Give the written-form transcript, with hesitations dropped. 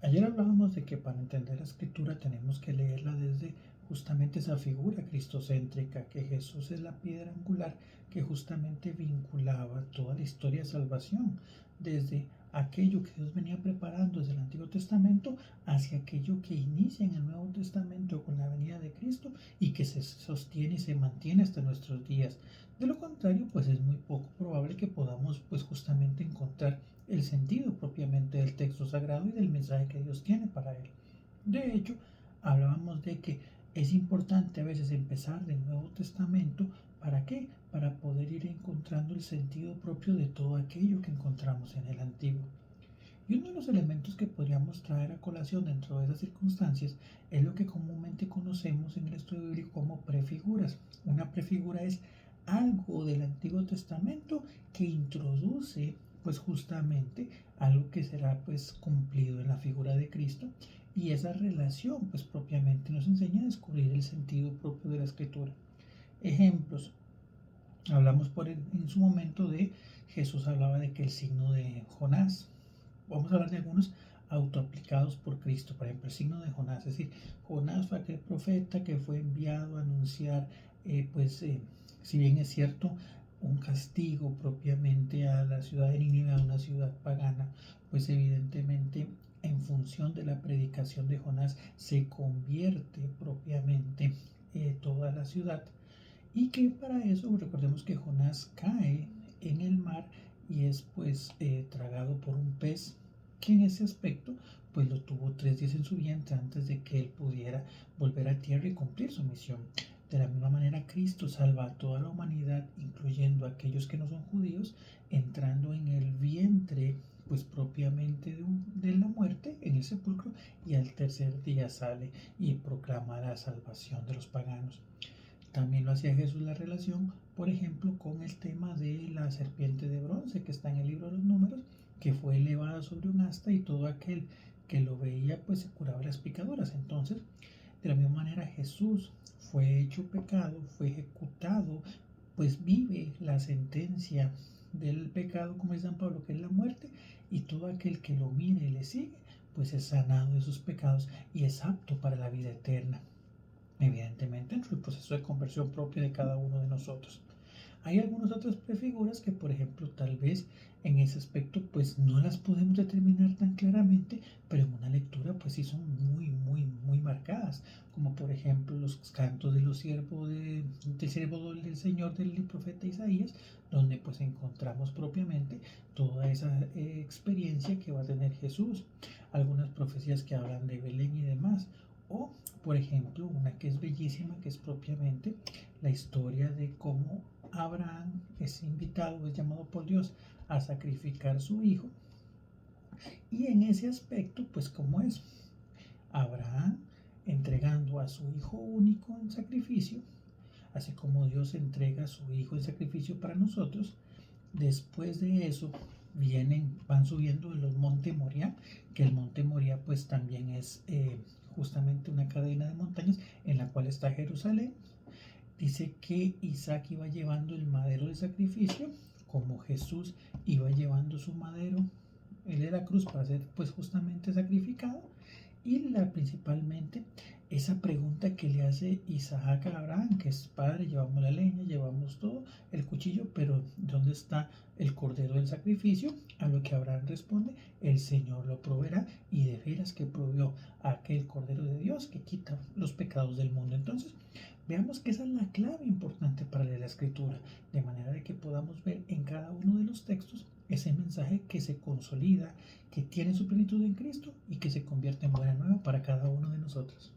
Ayer hablábamos de que para entender la escritura tenemos que leerla desde justamente esa figura cristocéntrica, que Jesús es la piedra angular que justamente vinculaba toda la historia de salvación, desde aquello que Dios venía preparando desde el Antiguo Testamento hacia aquello que inicia en el Nuevo Testamento con la venida de Cristo y que se sostiene y se mantiene hasta nuestros días. De lo contrario, pues es muy poco probable que podamos pues justamente encontrar el sentido propiamente del texto sagrado y del mensaje que Dios tiene para él. De hecho, hablábamos de que es importante a veces empezar del Nuevo Testamento. ¿Para qué? Para poder ir encontrando el sentido propio de todo aquello que encontramos en el Antiguo. Y uno de los elementos que podríamos traer a colación dentro de esas circunstancias es lo que comúnmente conocemos en el estudio bíblico como prefiguras. Una prefigura es algo del Antiguo Testamento que introduce pues justamente algo que será pues cumplido en la figura de Cristo, y esa relación pues propiamente nos enseña a descubrir el sentido propio de la escritura. Ejemplos: hablamos en su momento de Jesús hablaba de que el signo de Jonás. Vamos a hablar de algunos autoaplicados por Cristo. Por ejemplo, el signo de Jonás, es decir, Jonás fue aquel profeta que fue enviado a anunciar, si bien es cierto, un castigo propiamente a la ciudad de Nínive, a una ciudad pagana, pues evidentemente en función de la predicación de Jonás se convierte propiamente toda la ciudad, y que para eso recordemos que Jonás cae en el mar y es tragado por un pez, que en ese aspecto pues lo tuvo 3 días en su vientre antes de que él pudiera volver a tierra y cumplir su misión. De la misma manera, Cristo salva a toda la humanidad, incluyendo a aquellos que no son judíos, entrando en el vientre pues propiamente de la muerte, en el sepulcro, y al tercer día sale y proclama la salvación de los paganos. También lo hacía Jesús la relación, por ejemplo, con el tema de la serpiente de bronce que está en el libro de los Números, que fue elevada sobre un asta y todo aquel que lo veía pues se curaba las picaduras. Entonces, de la misma manera, Jesús fue hecho pecado, fue ejecutado, pues vive la sentencia del pecado, como dice San Pablo, que es la muerte, y todo aquel que lo mire y le sigue, pues es sanado de sus pecados y es apto para la vida eterna, evidentemente dentro del proceso de conversión propia de cada uno de nosotros. Hay algunas otras prefiguras que, por ejemplo, tal vez en ese aspecto pues no las podemos determinar tan claramente, pero en una lectura pues sí son muy marcadas, como por ejemplo los cantos de los siervos del siervo del Señor del profeta Isaías, donde pues encontramos propiamente toda esa experiencia que va a tener Jesús, algunas profecías que hablan de Belén y demás, o por ejemplo una que es bellísima, que es propiamente la historia de cómo Abraham es invitado, es llamado por Dios a sacrificar su hijo. Y en ese aspecto, pues como es Abraham entregando a su hijo único en sacrificio, así como Dios entrega a su hijo en sacrificio para nosotros. Después de eso van subiendo en los monte Moria, que el monte Moria pues también es justamente una cadena de montañas en la cual está Jerusalén. Dice que Isaac iba llevando el madero de sacrificio, como Jesús iba llevando su madero, él era cruz para ser pues justamente sacrificado. Y principalmente esa pregunta que le hace Isaac a Abraham, que es: padre, llevamos la leña, llevamos todo, el cuchillo, pero ¿dónde está el cordero del sacrificio? A lo que Abraham responde: el Señor lo proveerá, y de veras que proveyó aquel cordero de Dios que quita los pecados del mundo. Entonces, veamos que esa es la clave importante para leer la escritura, de manera de que podamos ver en cada uno de los textos ese mensaje que se consolida, que tiene su plenitud en Cristo y que se convierte en buena nueva para cada uno de nosotros.